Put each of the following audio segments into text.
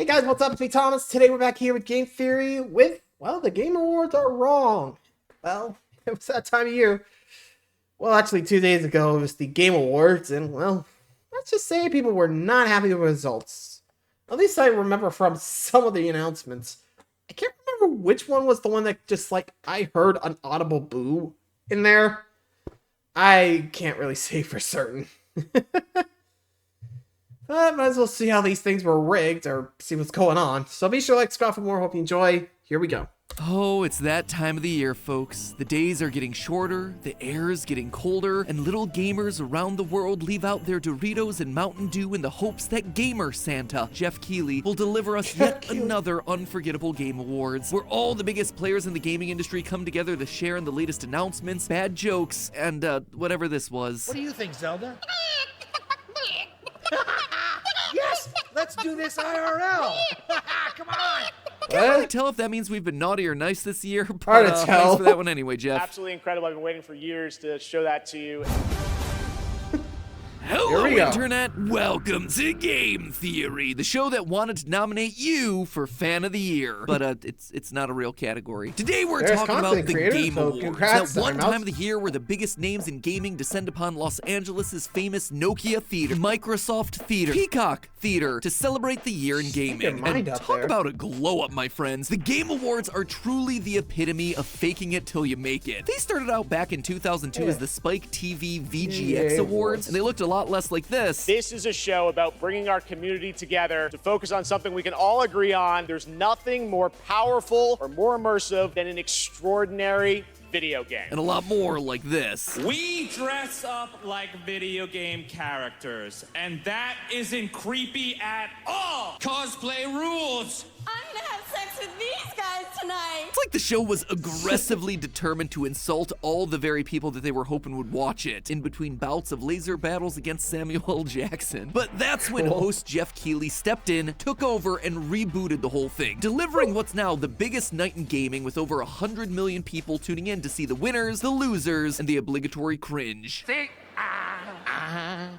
Hey guys, what's up? It's me, Thomas. Today we're back here with Game Theory with, well, the Game Awards are wrong. Well, it was that time of year. Well, actually 2 days ago it was the Game Awards, and well, let's just say people were not happy with the results. At least I remember from some of the announcements. I can't remember which one was the one that just, like, I heard an audible boo in there. I can't really say for certain. But might as well see how these things were rigged or see what's going on. So be sure to like, subscribe for more. Hope you enjoy. Here we go. Oh, it's that time of the year, folks. The days are getting shorter, the air is getting colder, and little gamers around the world leave out their Doritos and Mountain Dew in the hopes that Gamer Santa, Jeff Keighley, will deliver us yet another unforgettable Game Awards, where all the biggest players in the gaming industry come together to share in the latest announcements, bad jokes, and whatever this was. What do you think, Zelda? Yes! Let's do this IRL! Come on! Can't really tell if that means we've been naughty or nice this year, but Hard to tell. thanks for that one anyway, Jeff. Absolutely incredible. I've been waiting for years to show that to you. Hello, Here we go. Internet. Welcome to Game Theory, the show that wanted to nominate you for Fan of the Year. But it's not a real category. Today we're There's talking about content the creators, Game so Awards. congrats, That one Time Out. time of the year where the biggest names in gaming descend upon Los Angeles' famous Nokia Theater, Microsoft Theater, Peacock Theater, to celebrate the year in gaming. your mind And up talk there. about a glow up, my friends. The Game Awards are truly the epitome of faking it till you make it. They started out back in 2002 as the Spike TV VGX Yeah, Awards, and they looked a lot less like this. This is a show about bringing our community together to focus on something we can all agree on. There's nothing more powerful or more immersive than an extraordinary video game. And a lot more like this. We dress up like video game characters, and that isn't creepy at all. Cosplay rules. I'm gonna have sex with these guys tonight. It's like the show was aggressively determined to insult all the very people that they were hoping would watch it, in between bouts of laser battles against Samuel L. Jackson. But that's when host Jeff Keighley stepped in, took over, and rebooted the whole thing, delivering what's now the biggest night in gaming with over 100 million people tuning in to see the winners, the losers, and the obligatory cringe. See?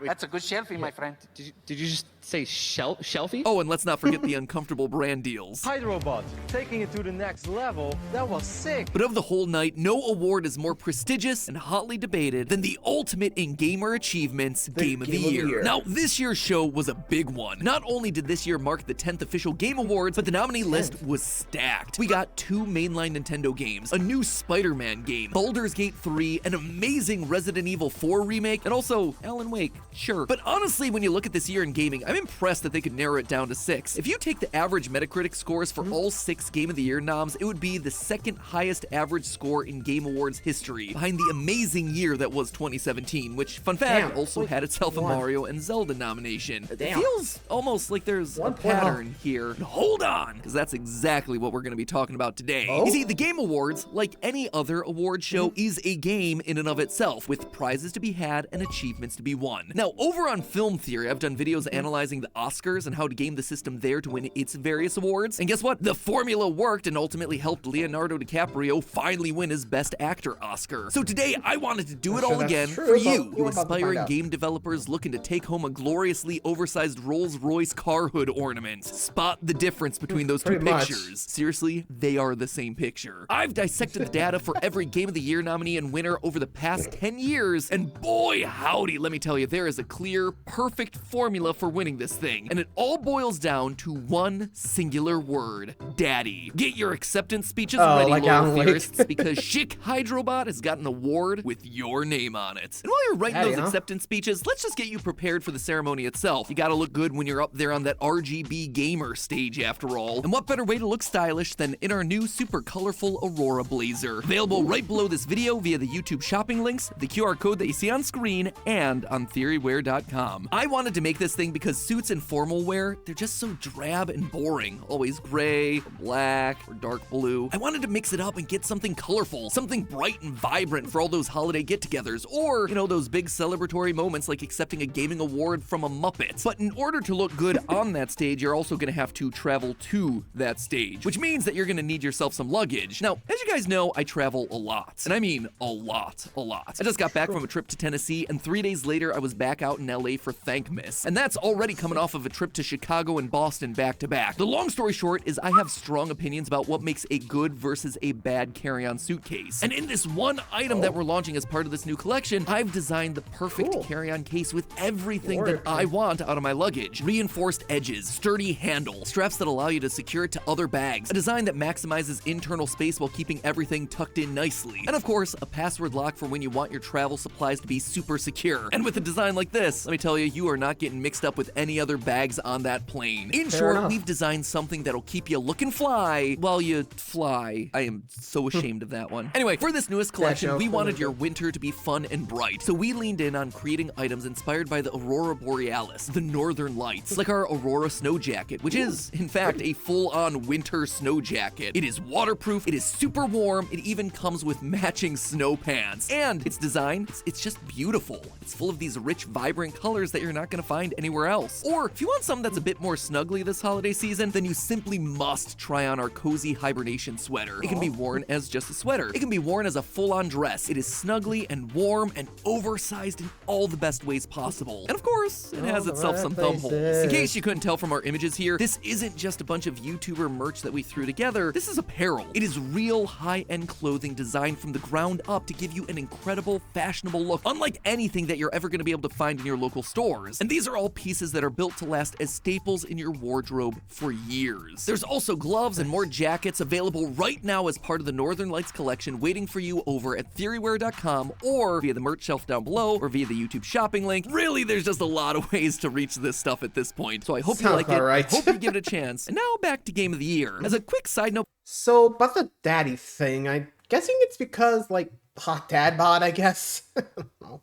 That's a good selfie, my friend. Did you just say shelfie? Oh, and let's not forget the uncomfortable brand deals. Hydrobot, taking it to the next level. That was sick. But of the whole night, no award is more prestigious and hotly debated than the ultimate in gamer achievements, Game of the Year. Now, this year's show was a big one. Not only did this year mark the 10th official Game Awards, but the nominee list was stacked. We got 2 mainline Nintendo games, a new Spider-Man game, Baldur's Gate 3, an amazing Resident Evil 4 remake, and also Alan Wake, sure. But honestly, when you look at this year in gaming, I'm impressed that they could narrow it down to 6. If you take the average Metacritic scores for all 6 Game of the Year noms, it would be the second highest average score in Game Awards history, behind the amazing year that was 2017, which, fun fact, also had itself a Mario and Zelda nomination. It feels almost like there's a pattern here. And hold on, because that's exactly what we're going to be talking about today. You see, the Game Awards, like any other award show, is a game in and of itself, with prizes to be had and achievements to be won. Now, over on Film Theory, I've done videos analyzing the Oscars and how to game the system there to win its various awards. And guess what? The formula worked and ultimately helped Leonardo DiCaprio finally win his Best Actor Oscar. So today, I wanted to do it all again for you aspiring game developers looking to take home a gloriously oversized Rolls-Royce car hood ornament. Spot the difference between those two pictures. Seriously, they are the same picture. I've dissected the data for every Game of the Year nominee and winner over the past 10 years, and boy howdy, let me tell you, there is a clear, perfect formula for winning this thing, and it all boils down to one singular word: daddy. Get your acceptance speeches ready, like loyal Alan Wake. theorists, because Chic Hydrobot has got an award with your name on it. And while you're writing those acceptance speeches, let's just get you prepared for the ceremony itself. You gotta look good when you're up there on that RGB gamer stage, after all. And what better way to look stylish than in our new super colorful Aurora blazer? Available right below this video via the YouTube shopping links, the QR code that you see on screen, and on theorywear.com. I wanted to make this thing because suits and formal wear, they're just so drab and boring. Always gray, or black, or dark blue. I wanted to mix it up and get something colorful, something bright and vibrant for all those holiday get-togethers, or, you know, those big celebratory moments like accepting a gaming award from a Muppet. But in order to look good on that stage, you're also gonna have to travel to that stage, which means that you're gonna need yourself some luggage. Now, as you guys know, I travel a lot, and I mean a lot. I just got back from a trip to Tennessee, and 3 days later, I was back out in LA for Thankmas. And that's already already coming off of a trip to Chicago and Boston back to back. The long story short is I have strong opinions about what makes a good versus a bad carry-on suitcase. And in this one item that we're launching as part of this new collection, I've designed the perfect carry-on case with everything that I want out of my luggage. Reinforced edges, sturdy handle, straps that allow you to secure it to other bags, a design that maximizes internal space while keeping everything tucked in nicely, and of course, a password lock for when you want your travel supplies to be super secure. And with a design like this, let me tell you, you are not getting mixed up with any other bags on that plane. In short, we've designed something that'll keep you looking fly while you fly. I am so ashamed of that one. Anyway, for this newest collection, we wanted your winter to be fun and bright, so we leaned in on creating items inspired by the Aurora Borealis, the Northern Lights, like our Aurora snow jacket, which is, in fact, a full-on winter snow jacket. It is waterproof, it is super warm, it even comes with matching snow pants, and its design, it's just beautiful. It's full of these rich, vibrant colors that you're not gonna find anywhere else. Or, if you want something that's a bit more snuggly this holiday season, then you simply must try on our cozy hibernation sweater. It can be worn as just a sweater. It can be worn as a full-on dress. It is snuggly and warm and oversized in all the best ways possible. And of course, it has itself some thumb holes. In case you couldn't tell from our images here, this isn't just a bunch of YouTuber merch that we threw together. This is apparel. It is real high-end clothing designed from the ground up to give you an incredible, fashionable look, unlike anything that you're ever going to be able to find in your local stores. And these are all pieces that are built to last as staples in your wardrobe for years. There's also gloves and more jackets available right now as part of the Northern Lights collection waiting for you over at theoryware.com or via the merch shelf down below or via the YouTube shopping link. Really, there's just a lot of ways to reach this stuff at this point. So I hope you like it. I hope you give it a chance. And now back to Game of the Year. As a quick side note. So, about the daddy thing, I'm guessing it's because, like, hot dad bod, I guess. I don't know.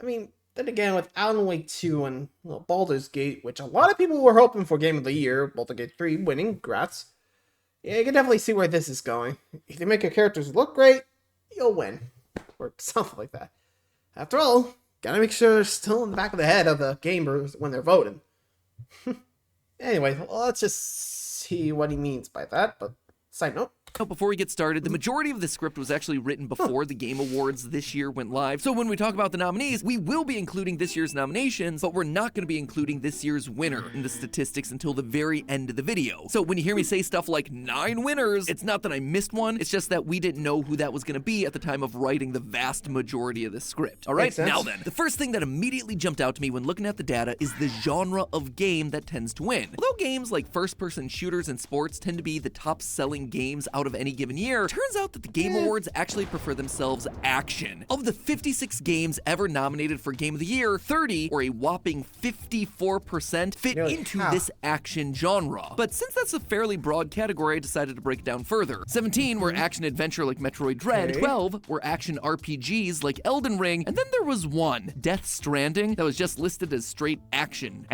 I mean, then again, with Alan Wake 2 and Baldur's Gate, which a lot of people were hoping for Game of the Year, Baldur's Gate 3 winning, congrats. Yeah, you can definitely see where this is going. If you make your characters look great, you'll win. Or something like that. After all, gotta make sure they're still in the back of the head of the gamers when they're voting. Anyway, let's just see what he means by that, but side note. Before we get started, the majority of the script was actually written before the Game Awards this year went live. So when we talk about the nominees, we will be including this year's nominations, but we're not going to be including this year's winner in the statistics until the very end of the video. So when you hear me say stuff like 9 winners, it's not that I missed one, it's just that we didn't know who that was going to be at the time of writing the vast majority of the script. All right, now then, the first thing that immediately jumped out to me when looking at the data is the genre of game that tends to win. Although games like first-person shooters and sports tend to be the top-selling games out of any given year, turns out that the Game Awards actually prefer themselves action. Of the 56 games ever nominated for Game of the Year, 30, or a whopping 54%, fit into this action genre. But since that's a fairly broad category, I decided to break it down further. 17 were action-adventure like Metroid Dread, 12 were action RPGs like Elden Ring, and then there was one, Death Stranding, that was just listed as straight action.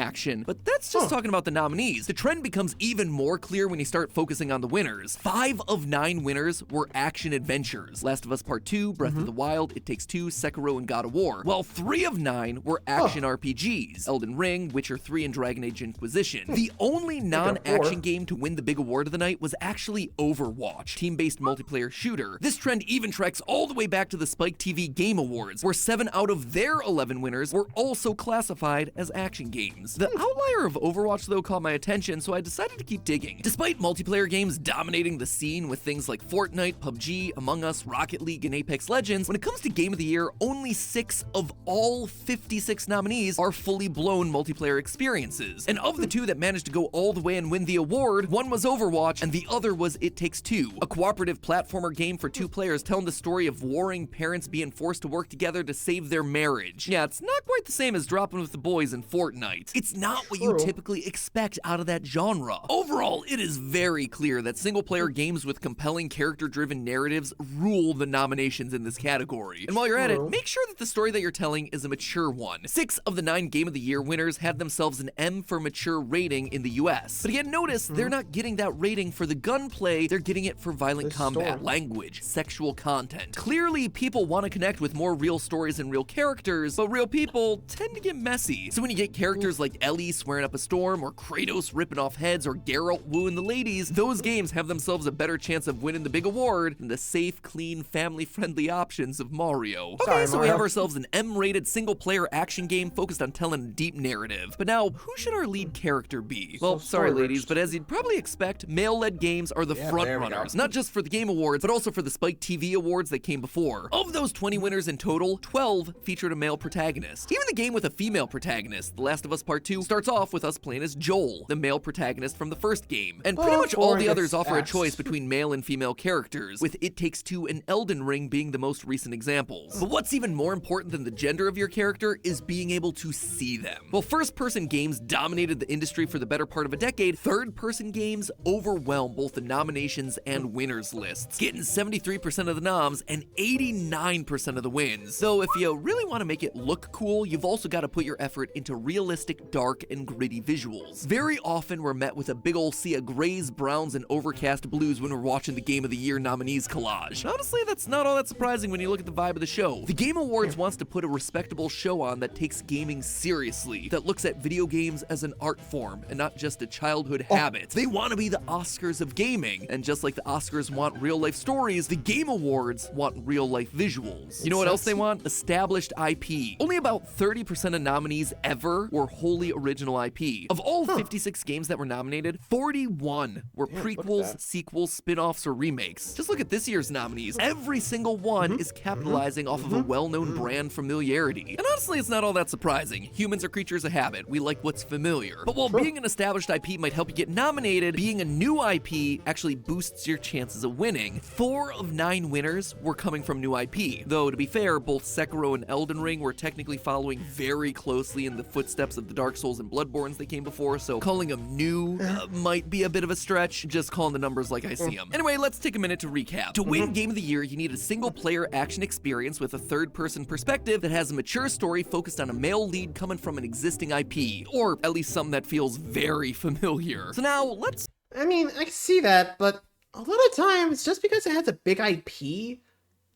But that's just talking about the nominees. The trend becomes even more clear when you start focusing on the winners. 5 of 9 winners were action adventures. Last of Us Part 2, Breath of the Wild, It Takes Two, Sekiro, and God of War. While 3 of 9 were action RPGs. Elden Ring, Witcher 3, and Dragon Age Inquisition. The only non-action game to win the big award of the night was actually Overwatch, team-based multiplayer shooter. This trend even tracks all the way back to the Spike TV Game Awards, where 7 out of their 11 winners were also classified as action games. The outlier of Overwatch, though, caught my attention, so I decided to keep digging. Despite multiplayer games dominating the scene with things like Fortnite, PUBG, Among Us, Rocket League, and Apex Legends, when it comes to Game of the Year, only 6 of all 56 nominees are fully blown multiplayer experiences. And of the 2 that managed to go all the way and win the award, one was Overwatch and the other was It Takes Two, a cooperative platformer game for 2 players telling the story of warring parents being forced to work together to save their marriage. Yeah, it's not quite the same as dropping with the boys in Fortnite. It's not what you typically expect out of that genre. Overall, it is very clear that single-player games with compelling character-driven narratives rule the nominations in this category. And while you're at it, make sure that the story that you're telling is a mature one. 6 of the 9 Game of the Year winners had themselves an M for mature rating in the US. But again, notice they're not getting that rating for the gunplay, they're getting it for violent combat, language, sexual content. Clearly, people want to connect with more real stories and real characters, but real people tend to get messy. So when you get characters like Ellie swearing up a storm, or Kratos ripping off heads, or Geralt wooing the ladies, those games have themselves a better chance of winning the big award than the safe, clean, family-friendly options of Mario. Okay, Sorry, so we Mario. have ourselves an M-rated single-player action game focused on telling a deep narrative. But now, who should our lead character be? Well, sorry story-rich. ladies, but as you'd probably expect, male-led games are the front there we runners. go. Not just for the Game Awards, but also for the Spike TV Awards that came before. Of those 20 winners in total, 12 featured a male protagonist. Even the game with a female protagonist, The Last of Us Part 2, starts off with us playing as Joel, the male protagonist from the first game. And pretty much all the others offer a choice between male and female characters, with It Takes Two and Elden Ring being the most recent examples. But what's even more important than the gender of your character is being able to see them. While first-person games dominated the industry for the better part of a decade, third-person games overwhelm both the nominations and winners lists, getting 73% of the noms and 89% of the wins. So if you really want to make it look cool, you've also got to put your effort into realistic, dark, and gritty visuals. Very often we're met with a big ol' sea of grays, browns, and overcast blues when we're watching the Game of the Year nominees collage. Honestly, that's not all that surprising when you look at the vibe of the show. The Game Awards wants to put a respectable show on that takes gaming seriously, that looks at video games as an art form and not just a childhood habit. They want to be the Oscars of gaming, and just like the Oscars want real-life stories, the Game Awards want real-life visuals. You know what else they want? Established IP. Only about 30% of nominees ever were wholly original IP. Of all 56 games that were nominated, 41 were prequels, sequels, spin-offs, or remakes. Just look at this year's nominees. Every single one is capitalizing off of a well-known brand familiarity. And honestly, it's not all that surprising. Humans are creatures of habit. We like what's familiar. But while being an established IP might help you get nominated, being a new IP actually boosts your chances of winning. 4 of 9 winners were coming from new IP. Though, to be fair, both Sekiro and Elden Ring were technically following very closely in the footsteps of the Dark Souls and Bloodborns that came before, so calling them new might be a bit of a stretch, just calling the numbers like I see them. Anyway, let's take a minute to recap. To win Game of the Year, you need a single-player action experience with a third-person perspective that has a mature story focused on a male lead coming from an existing IP, or at least something that feels very familiar. So now, let's... I mean, I can see that, but a lot of times, just because it has a big IP,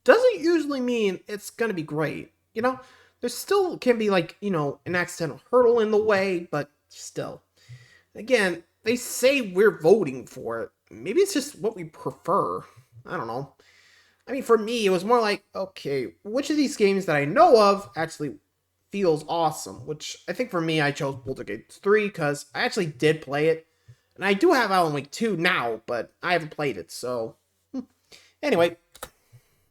doesn't usually mean it's gonna be great. You know, there still can be, like, you know, an accidental hurdle in the way, but still. Again, they say we're voting for it. Maybe it's just what we prefer. I don't know. I mean, for me, it was more like, okay, which of these games that I know of actually feels awesome? Which, I think for me, I chose Poltergeist 3, because I actually did play it. And I do have Alan Wake 2 now, but I haven't played it, so... Anyway...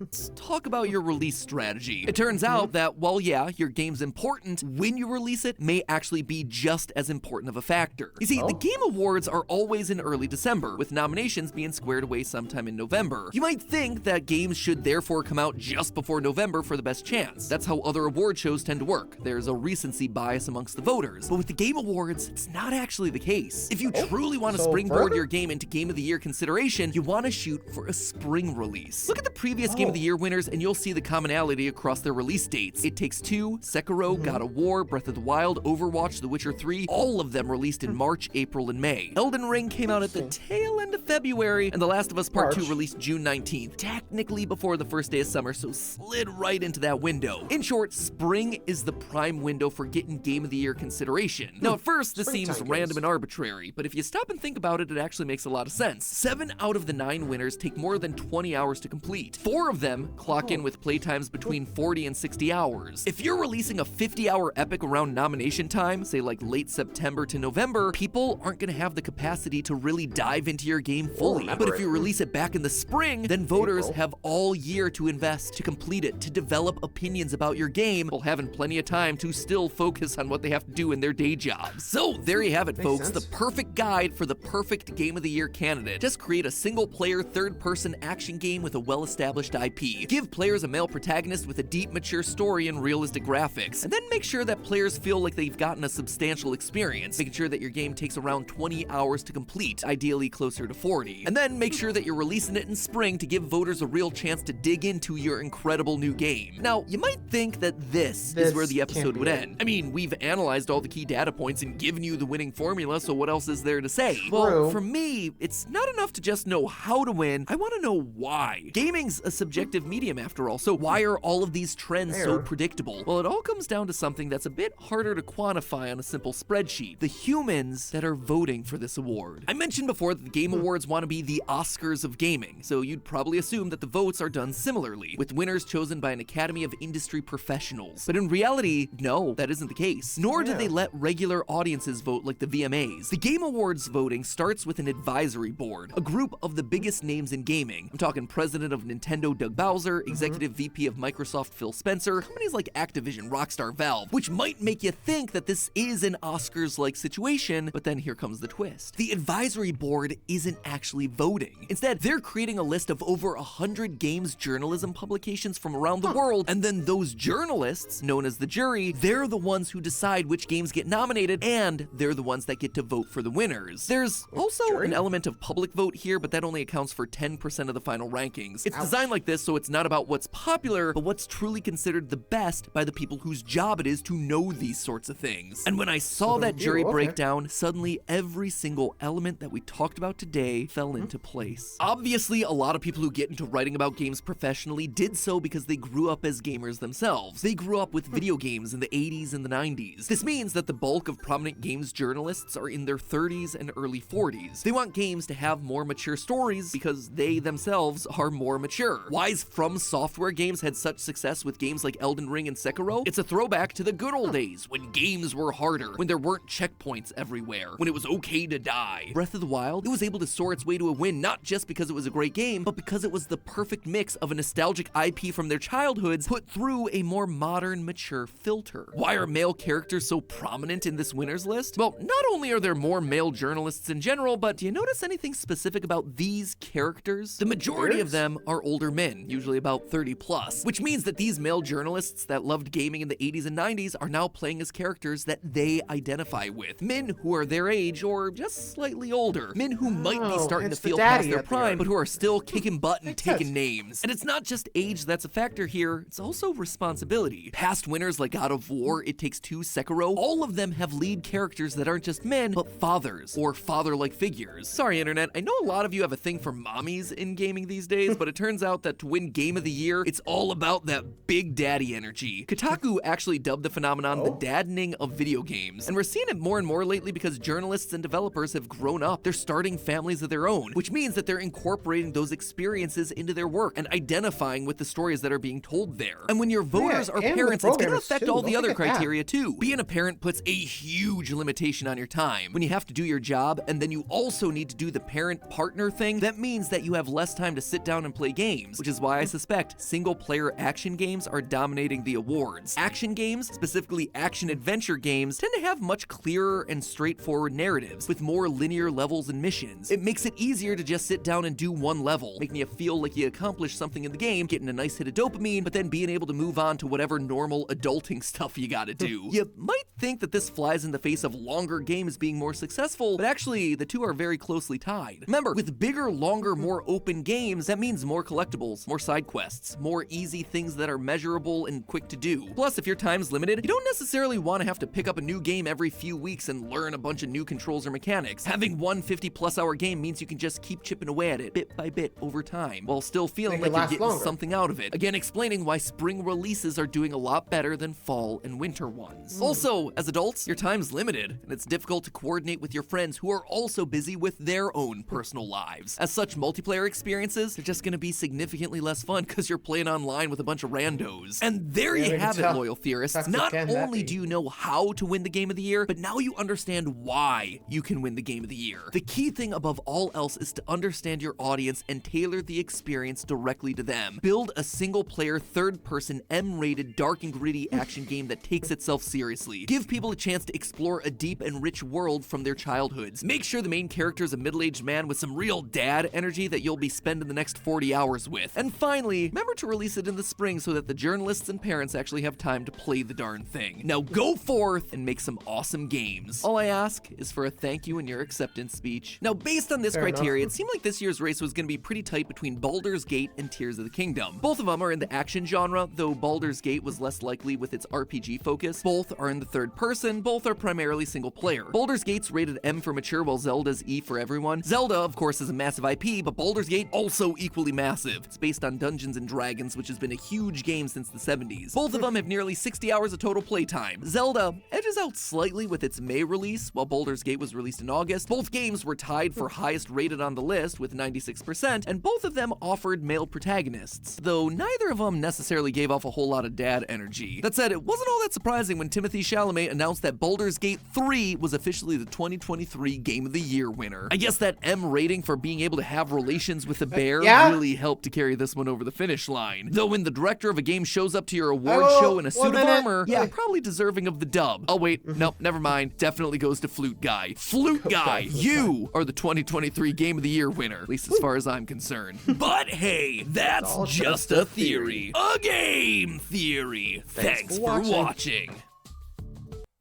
Let's talk about your release strategy. It turns out that while yeah, your game's important, when you release it may actually be just as important of a factor. You see, the Game Awards are always in early December, with nominations being squared away sometime in November. You might think that games should therefore come out just before November for the best chance. That's how other award shows tend to work. There's a recency bias amongst the voters. But with the Game Awards, it's not actually the case. If you truly want to springboard your game into Game of the Year consideration, you want to shoot for a spring release. Look at the previous Game of the Year winners and you'll see the commonality across their release dates. It Takes Two, Sekiro, God of War, Breath of the Wild, Overwatch, The Witcher 3, all of them released in March, April, and May. Elden Ring came out at the tail end of February, and The Last of Us Part 2 released June 19th, technically before the first day of summer, so slid right into that window. In short, spring is the prime window for getting Game of the Year consideration. Now, at first, this seems random and arbitrary, but if you stop and think about it, it actually makes a lot of sense. 7 out of the 9 winners take more than 20 hours to complete. 4 of them clock in with playtimes between 40 and 60 hours. If you're releasing a 50-hour epic around nomination time, say like late September to November, people aren't gonna have the capacity to really dive into your game fully. But if you release it back in the spring, then voters have all year to invest, to complete it, to develop opinions about your game, while having plenty of time to still focus on what they have to do in their day jobs. So there you have it, folks, the perfect guide for the perfect Game of the Year candidate. Just create a single-player, third-person action game with a well-established IP. Give players a male protagonist with a deep, mature story and realistic graphics, and then make sure that players feel like they've gotten a substantial experience, making sure that your game takes around 20 hours to complete, ideally closer to 40. And then make sure that you're releasing it in spring to give voters a real chance to dig into your incredible new game. Now, you might think that this is where the episode would end. I mean, we've analyzed all the key data points and given you the winning formula, so what else is there to say? Well, for me, it's not enough to just know how to win, I want to know why. Gaming's a subjective subjective medium after all, so why are all of these trends so predictable? Well, it all comes down to something that's a bit harder to quantify on a simple spreadsheet: the humans that are voting for this award. I mentioned before that the Game Awards want to be the Oscars of gaming, so you'd probably assume that the votes are done similarly, with winners chosen by an academy of industry professionals. But in reality, no, that isn't the case. Nor do they let regular audiences vote like the VMAs. The Game Awards voting starts with an advisory board, a group of the biggest names in gaming. I'm talking president of Nintendo Doug Bowser, executive VP of Microsoft Phil Spencer, companies like Activision, Rockstar, Valve, which might make you think that this is an Oscars-like situation, but then here comes the twist. The advisory board isn't actually voting. Instead, they're creating a list of over 100 games journalism publications from around the world, and then those journalists, known as the jury, they're the ones who decide which games get nominated, and they're the ones that get to vote for the winners. There's also an element of public vote here, but that only accounts for 10% of the final rankings. It's designed like this so it's not about what's popular, but what's truly considered the best by the people whose job it is to know these sorts of things. And when I saw that jury breakdown, suddenly every single element that we talked about today fell into place. Obviously, a lot of people who get into writing about games professionally did so because they grew up as gamers themselves. They grew up with video games in the 80s and the 90s. This means that the bulk of prominent games journalists are in their 30s and early 40s. They want games to have more mature stories because they themselves are more mature. Why's From Software games had such success with games like Elden Ring and Sekiro? It's a throwback to the good old days when games were harder, when there weren't checkpoints everywhere, when it was okay to die. Breath of the Wild, it was able to soar its way to a win not just because it was a great game, but because it was the perfect mix of a nostalgic IP from their childhoods put through a more modern, mature filter. Why are male characters so prominent in this winners list? Well, not only are there more male journalists in general, but do you notice anything specific about these characters? The majority of them are older men, usually about 30 plus, which means that these male journalists that loved gaming in the 80s and 90s are now playing as characters that they identify with. Men who are their age or just slightly older. Men who might be starting to feel past their prime, but who are still kicking butt and taking names. And it's not just age that's a factor here, it's also responsibility. Past winners like God of War, It Takes Two, Sekiro, all of them have lead characters that aren't just men, but fathers, or father-like figures. Sorry, internet, I know a lot of you have a thing for mommies in gaming these days, but it turns out that to win Game of the Year, it's all about that big daddy energy. Kotaku actually dubbed the phenomenon the daddening of video games, and we're seeing it more and more lately because journalists and developers have grown up. They're starting families of their own, which means that they're incorporating those experiences into their work and identifying with the stories that are being told there. And when your voters are parents, it's gonna affect all the other criteria too. Being a parent puts a huge limitation on your time. When you have to do your job, and then you also need to do the parent-partner thing, that means that you have less time to sit down and play games, which is why I suspect single-player action games are dominating the awards. Action games, specifically action-adventure games, tend to have much clearer and straightforward narratives, with more linear levels and missions. It makes it easier to just sit down and do one level, making you feel like you accomplished something in the game, getting a nice hit of dopamine, but then being able to move on to whatever normal adulting stuff you gotta do. You might think that this flies in the face of longer games being more successful, but actually, the two are very closely tied. Remember, with bigger, longer, more open games, that means more collectibles, more side quests, more easy things that are measurable and quick to do. Plus, if your time's limited, you don't necessarily want to have to pick up a new game every few weeks and learn a bunch of new controls or mechanics. Having one 50+ hour game means you can just keep chipping away at it bit by bit over time, while still feeling like you're getting something out of it. Again, explaining why spring releases are doing a lot better than fall and winter ones. Also, as adults, your time's limited, and it's difficult to coordinate with your friends who are also busy with their own personal lives. As such, multiplayer experiences are just gonna be significantly less fun because you're playing online with a bunch of randos. And there you have it, loyal theorists. Not only do you know how to win the Game of the Year, but now you understand why you can win the Game of the Year. The key thing above all else is to understand your audience and tailor the experience directly to them. Build a single-player, third-person, M-rated, dark and gritty action game that takes itself seriously. Give people a chance to explore a deep and rich world from their childhoods. Make sure the main character is a middle-aged man with some real dad energy that you'll be spending the next 40 hours with. And finally, remember to release it in the spring so that the journalists and parents actually have time to play the darn thing. Now go forth and make some awesome games. All I ask is for a thank you in your acceptance speech. Now, based on this criteria, it seemed like this year's race was going to be pretty tight between Baldur's Gate and Tears of the Kingdom. Both of them are in the action genre, though Baldur's Gate was less likely with its RPG focus. Both are in the third person, both are primarily single player. Baldur's Gate's rated M for mature, while Zelda's E for everyone. Zelda, of course, is a massive IP, but Baldur's Gate also equally massive. It's based on Dungeons & Dragons, which has been a huge game since the 70s. Both of them have nearly 60 hours of total playtime. Zelda edges out slightly with its May release, while Baldur's Gate was released in August. Both games were tied for highest rated on the list with 96%, and both of them offered male protagonists, though neither of them necessarily gave off a whole lot of dad energy. That said, it wasn't all that surprising when Timothée Chalamet announced that Baldur's Gate 3 was officially the 2023 Game of the Year winner. I guess that M rating for being able to have relations with a bear really helped to carry this one over the finish line. Though when the director of a game shows up to your award show in a suit of armor, yeah, probably deserving of the dub. Oh wait, nope, never mind. Definitely goes to Flute Guy. Flute Guy, you are the 2023 Game of the Year winner, at least as far as I'm concerned. But hey, that's just a theory. A game theory. Thanks for watching.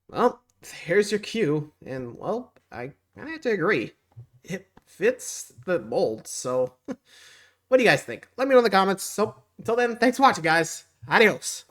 Well, here's your cue, and well, I kind of have to agree. It fits the mold, so what do you guys think? Let me know in the comments. So until then, thanks for watching, guys. Adios.